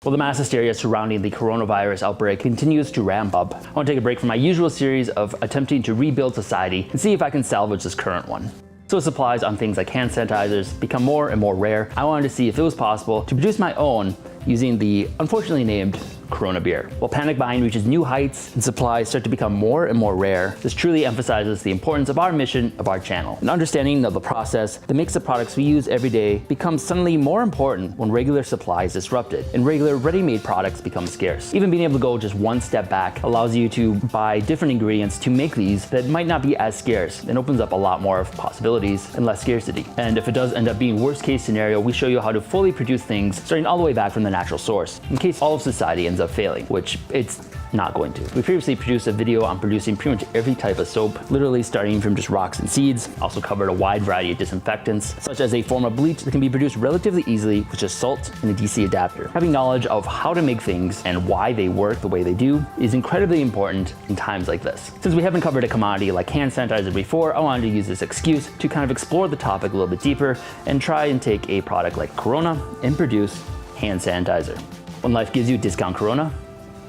Well, the mass hysteria surrounding the coronavirus outbreak continues to ramp up. I want to take a break from my usual series of attempting to rebuild society and see if I can salvage this current one. So as supplies on things like hand sanitizers become more and more rare, I wanted to see if it was possible to produce my own using the unfortunately named Corona beer. While panic buying reaches new heights and supplies start to become more and more rare, this truly emphasizes the importance of our mission of our channel. An understanding of the process that makes the products we use every day becomes suddenly more important when regular supply is disrupted and regular ready-made products become scarce. Even being able to go just one step back allows you to buy different ingredients to make these that might not be as scarce and opens up a lot more of possibilities and less scarcity. And if it does end up being worst case scenario, we show you how to fully produce things starting all the way back from the natural source in case all of society ends up failing, which it's not going to. We previously produced a video on producing pretty much every type of soap, literally starting from just rocks and seeds. Also covered a wide variety of disinfectants, such as a form of bleach that can be produced relatively easily with just salt and a DC adapter. Having knowledge of how to make things and why they work the way they do is incredibly important in times like this. Since we haven't covered a commodity like hand sanitizer before, I wanted to use this excuse to kind of explore the topic a little bit deeper and try and take a product like Corona and produce hand sanitizer. When life gives you discount Corona,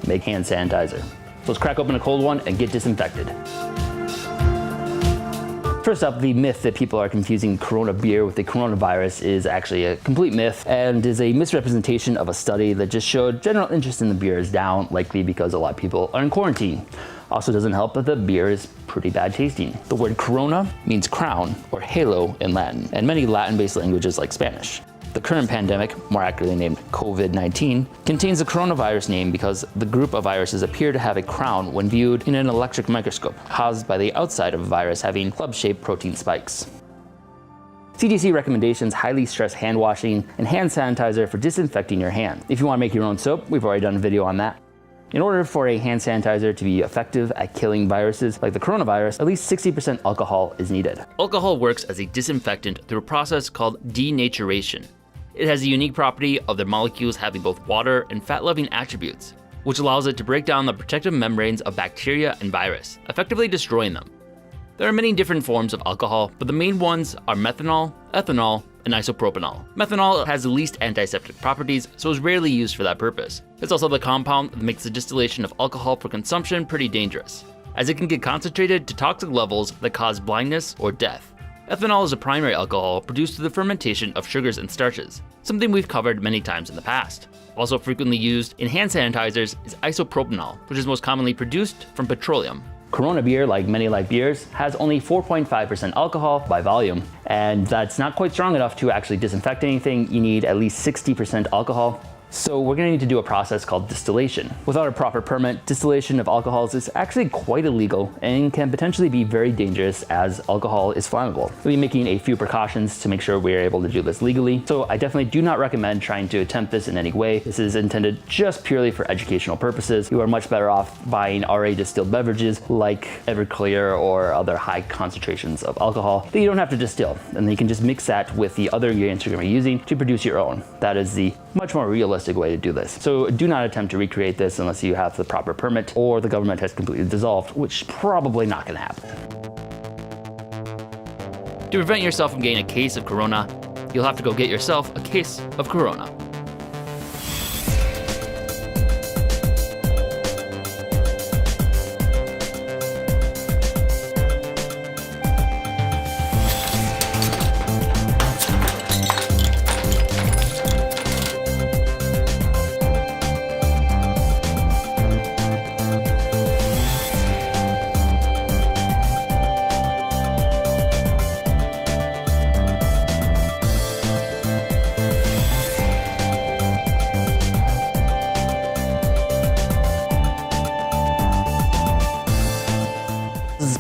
make hand sanitizer. So let's crack open a cold one and get disinfected. First up, the myth that people are confusing Corona beer with the coronavirus is actually a complete myth and is a misrepresentation of a study that just showed general interest in the beer is down, likely because a lot of people are in quarantine. Also doesn't help that the beer is pretty bad tasting. The word Corona means crown or halo in Latin, and many Latin-based languages like Spanish. The current pandemic, more accurately named COVID-19, contains the coronavirus name because the group of viruses appear to have a crown when viewed in an electric microscope, caused by the outside of a virus having club-shaped protein spikes. CDC recommendations highly stress hand washing and hand sanitizer for disinfecting your hand. If you want to make your own soap, we've already done a video on that. In order for a hand sanitizer to be effective at killing viruses like the coronavirus, at least 60% alcohol is needed. Alcohol works as a disinfectant through a process called denaturation. It has the unique property of their molecules having both water and fat-loving attributes, which allows it to break down the protective membranes of bacteria and virus, effectively destroying them. There are many different forms of alcohol, but the main ones are methanol, ethanol, and isopropanol. Methanol has the least antiseptic properties, so is rarely used for that purpose. It's also the compound that makes the distillation of alcohol for consumption pretty dangerous, as it can get concentrated to toxic levels that cause blindness or death. Ethanol is a primary alcohol produced through the fermentation of sugars and starches, something we've covered many times in the past. Also frequently used in hand sanitizers is isopropanol, which is most commonly produced from petroleum. Corona beer, like many light beers, has only 4.5% alcohol by volume, and that's not quite strong enough to actually disinfect anything. You need at least 60% alcohol. So we're going to need to do a process called distillation. Without a proper permit, distillation of alcohols is actually quite illegal and can potentially be very dangerous as alcohol is flammable. We'll be making a few precautions to make sure we're able to do this legally. So I definitely do not recommend trying to attempt this in any way. This is intended just purely for educational purposes. You are much better off buying already distilled beverages like Everclear or other high concentrations of alcohol that you don't have to distill. And then you can just mix that with the other ingredients you're going to be using to produce your own. That is the much more realistic way to do this. So do not attempt to recreate this unless you have the proper permit or the government has completely dissolved, which is probably not going to happen. To prevent yourself from getting a case of Corona, you'll have to go get yourself a case of Corona.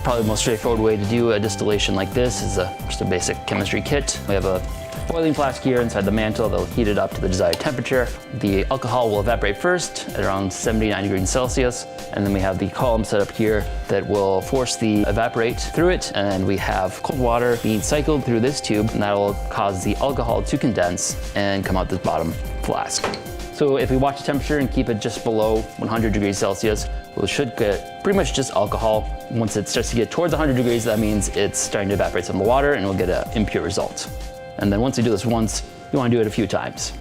Probably the most straightforward way to do a distillation like this is just a basic chemistry kit. We have a boiling flask here inside the mantle that will heat it up to the desired temperature. The alcohol will evaporate first at around 79 degrees Celsius, and then we have the column set up here that will force the evaporate through it, and then we have cold water being cycled through this tube, and that will cause the alcohol to condense and come out this bottom flask. So if we watch the temperature and keep it just below 100 degrees Celsius, we should get pretty much just alcohol. Once it starts to get towards 100 degrees, that means it's starting to evaporate some of the water and we'll get an impure result. And then once you do this once, you want to do it a few times.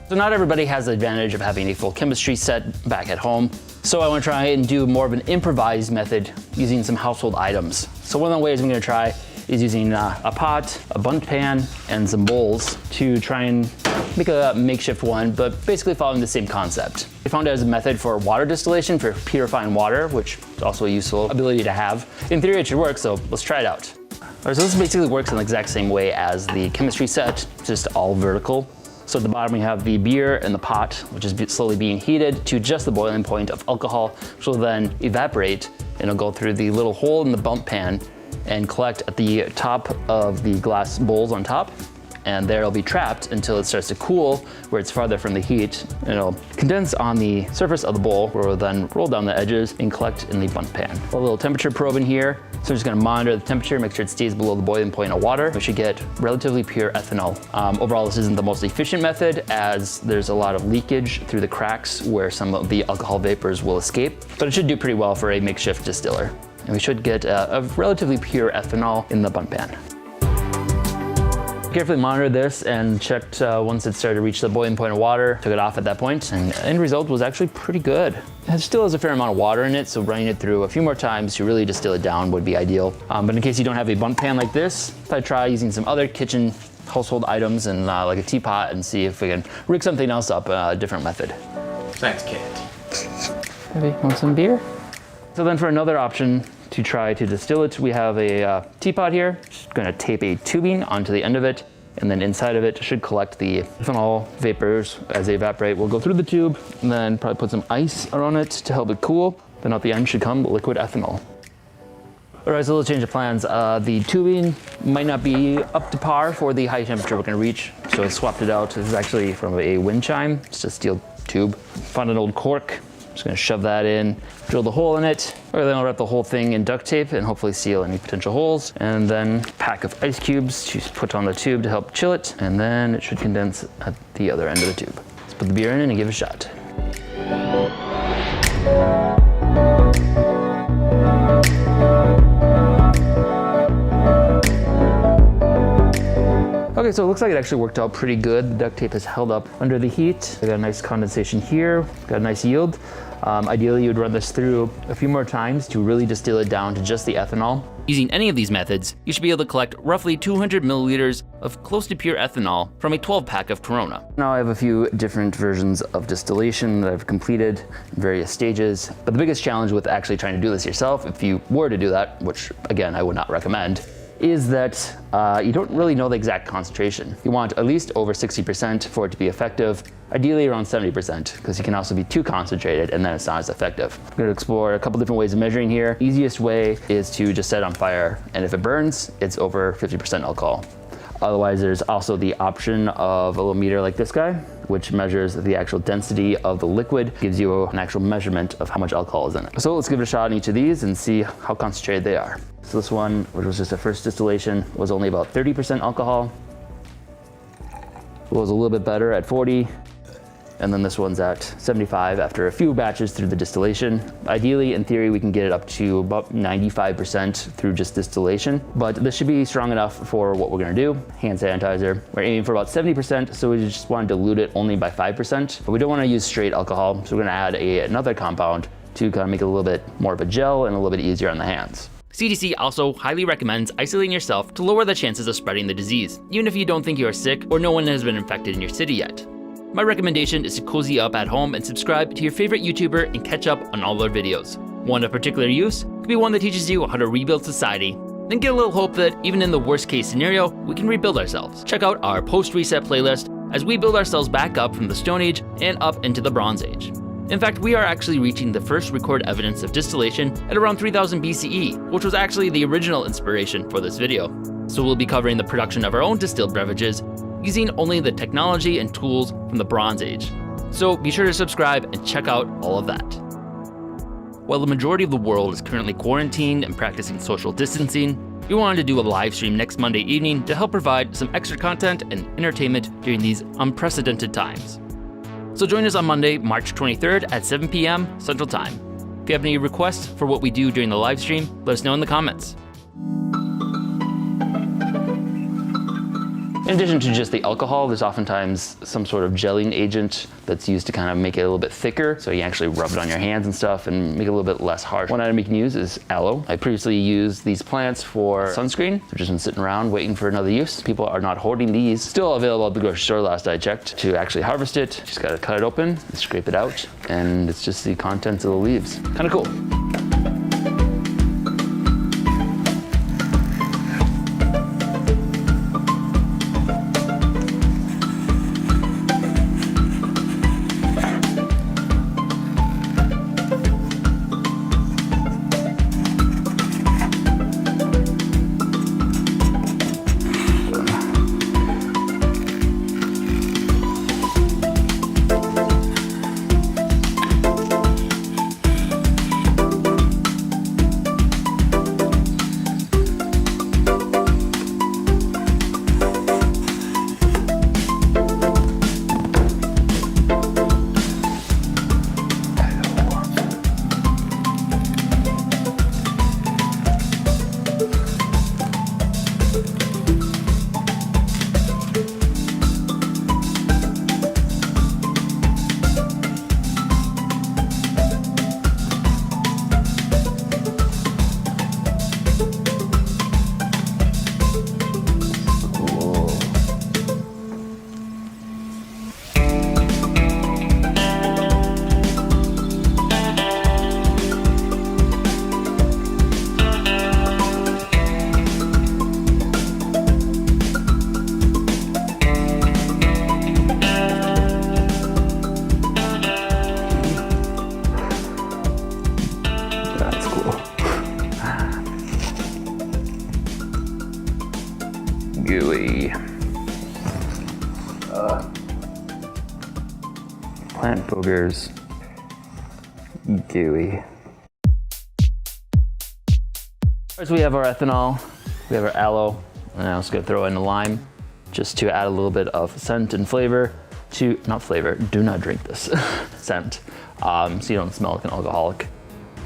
So not everybody has the advantage of having a full chemistry set back at home. So I want to try and do more of an improvised method using some household items. So one of the ways I'm going to try is using a pot, a bundt pan, and some bowls to try and make a makeshift one, but basically following the same concept. I found it as a method for water distillation, for purifying water, which is also a useful ability to have. In theory, it should work, so let's try it out. All right, so this basically works in the exact same way as the chemistry set, just all vertical. So at the bottom we have the beer in the pot, which is slowly being heated to just the boiling point of alcohol, which will then evaporate and it'll go through the little hole in the bundt pan and collect at the top of the glass bowls on top. And there it'll be trapped until it starts to cool, where it's farther from the heat, and it'll condense on the surface of the bowl, where it'll then roll down the edges and collect in the bundt pan. A little temperature probe in here. So we're just gonna monitor the temperature, make sure it stays below the boiling point of water. We should get relatively pure ethanol. Overall, this isn't the most efficient method, as there's a lot of leakage through the cracks where some of the alcohol vapors will escape, but it should do pretty well for a makeshift distiller. And we should get a relatively pure ethanol in the bundt pan. Carefully monitored this and checked once it started to reach the boiling point of water, took it off at that point, and the end result was actually pretty good. It still has a fair amount of water in it, so running it through a few more times to really distill it down would be ideal. But in case you don't have a bundt pan like this, I'd try using some other kitchen household items and like a teapot and see if we can rig something else up, a different method. Thanks, kid. Maybe want some beer? So then for another option, to try to distill it, we have a teapot here. Just gonna tape a tubing onto the end of it, and then inside of it should collect the ethanol vapors. As they evaporate, we'll go through the tube, and then probably put some ice around it to help it cool. Then out the end should come liquid ethanol. All right, so a little change of plans. The tubing might not be up to par for the high temperature we're gonna reach, so I swapped it out. This is actually from a wind chime, it's a steel tube. Found an old cork. Just gonna shove that in, drill the hole in it, or then I'll wrap the whole thing in duct tape and hopefully seal any potential holes. And then a pack of ice cubes to put on the tube to help chill it, and then it should condense at the other end of the tube. Let's put the beer in and give it a shot. Okay, so it looks like it actually worked out pretty good. The duct tape has held up under the heat. I got a nice condensation here, got a nice yield. Ideally, you would run this through a few more times to really distill it down to just the ethanol. Using any of these methods, you should be able to collect roughly 200 milliliters of close to pure ethanol from a 12-pack of Corona. Now I have a few different versions of distillation that I've completed in various stages, but the biggest challenge with actually trying to do this yourself, if you were to do that, which again, I would not recommend, is that you don't really know the exact concentration. You want at least over 60% for it to be effective, ideally around 70%, because you can also be too concentrated and then it's not as effective. I'm going to explore a couple different ways of measuring here. Easiest way is to just set it on fire, and if it burns, it's over 50% alcohol. Otherwise, there's also the option of a little meter like this guy, which measures the actual density of the liquid, gives you an actual measurement of how much alcohol is in it. So let's give it a shot in each of these and see how concentrated they are. So this one, which was just a first distillation, was only about 30% alcohol. It was a little bit better at 40. And then this one's at 75 after a few batches through the distillation. Ideally, in theory, we can get it up to about 95% through just distillation, but this should be strong enough for what we're gonna do. Hand sanitizer, we're aiming for about 70%, so we just wanna dilute it only by 5%, but we don't wanna use straight alcohol, so we're gonna add another compound to kind of make it a little bit more of a gel and a little bit easier on the hands. CDC also highly recommends isolating yourself to lower the chances of spreading the disease, even if you don't think you are sick or no one has been infected in your city yet. My recommendation is to cozy up at home and subscribe to your favorite YouTuber and catch up on all their videos. One of particular use could be one that teaches you how to rebuild society, then get a little hope that even in the worst case scenario, we can rebuild ourselves. Check out our post-reset playlist as we build ourselves back up from the Stone Age and up into the Bronze Age. In fact, we are actually reaching the first recorded evidence of distillation at around 3000 BCE, which was actually the original inspiration for this video. So we'll be covering the production of our own distilled beverages using only the technology and tools from the Bronze Age. So be sure to subscribe and check out all of that. While the majority of the world is currently quarantined and practicing social distancing, we wanted to do a live stream next Monday evening to help provide some extra content and entertainment during these unprecedented times. So join us on Monday, March 23rd at 7 p.m. Central Time. If you have any requests for what we do during the live stream, let us know in the comments. In addition to just the alcohol, there's oftentimes some sort of gelling agent that's used to kind of make it a little bit thicker, so you actually rub it on your hands and stuff and make it a little bit less harsh. One item you can use is aloe. I previously used these plants for sunscreen. They've just been sitting around waiting for another use. People are not hoarding these. Still available at the grocery store last I checked. To actually harvest it, just gotta cut it open, scrape it out, and it's just the contents of the leaves. Kind of cool. Gooey. Plant boogers. Gooey. First we have our ethanol, we have our aloe, and I'm just gonna throw in a lime just to add a little bit of scent and flavor to, not flavor, do not drink this, scent, so you don't smell like an alcoholic.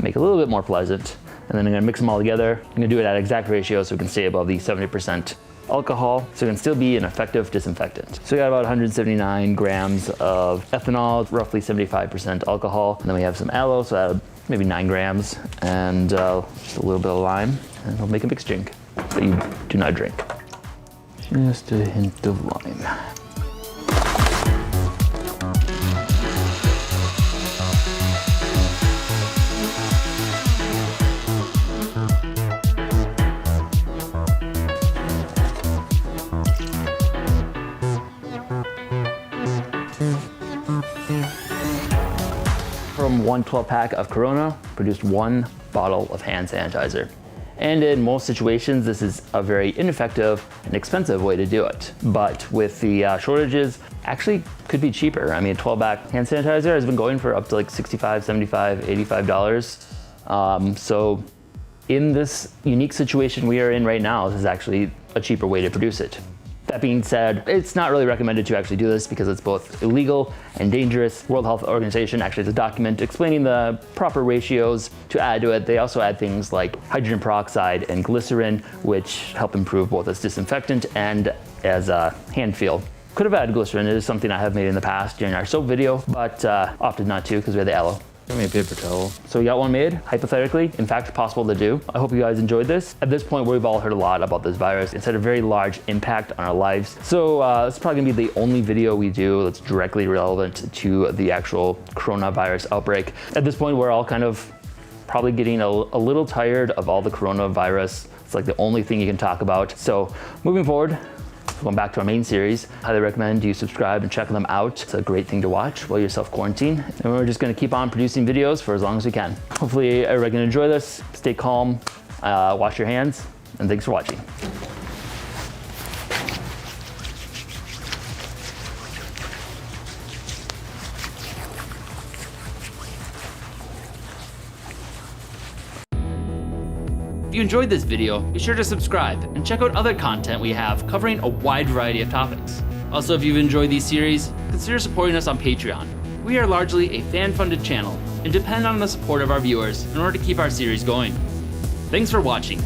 Make it a little bit more pleasant. And then I'm gonna mix them all together. I'm gonna do it at exact ratio so we can stay above the 70% alcohol, so it can still be an effective disinfectant. So we got about 179 grams of ethanol, roughly 75% alcohol. And then we have some aloe, so add maybe 9 grams, and just a little bit of lime, and we'll make a mixed drink that you do not drink. Just a hint of lime. From one 12-pack of Corona, produced 1 bottle of hand sanitizer. And in most situations, this is a very ineffective and expensive way to do it. But with the shortages, actually could be cheaper. I mean, a 12-pack hand sanitizer has been going for up to like $65, $75, $85. So in this unique situation we are in right now, this is actually a cheaper way to produce it. That being said, it's not really recommended to actually do this because it's both illegal and dangerous. World Health Organization actually has a document explaining the proper ratios to add to it. They also add things like hydrogen peroxide and glycerin, which help improve both as disinfectant and as a hand feel. Could have added glycerin. It is something I have made in the past during our soap video, but opted not to because we had the aloe. Give me a paper towel. So we got one made, hypothetically, in fact, possible to do. I hope you guys enjoyed this. At this point, we've all heard a lot about this virus. It's had a very large impact on our lives. So this is probably gonna be the only video we do that's directly relevant to the actual coronavirus outbreak. At this point, we're all kind of probably getting a little tired of all the coronavirus. It's like the only thing you can talk about. So moving forward, going back to our main series, highly recommend you subscribe and check them out. It's a great thing to watch while you're self-quarantined. And we're just gonna keep on producing videos for as long as we can. Hopefully everybody can enjoy this. Stay calm, wash your hands, and thanks for watching. If you enjoyed this video, be sure to subscribe and check out other content we have covering a wide variety of topics. Also, if you've enjoyed these series, consider supporting us on Patreon. We are largely a fan-funded channel and depend on the support of our viewers in order to keep our series going. Thanks for watching.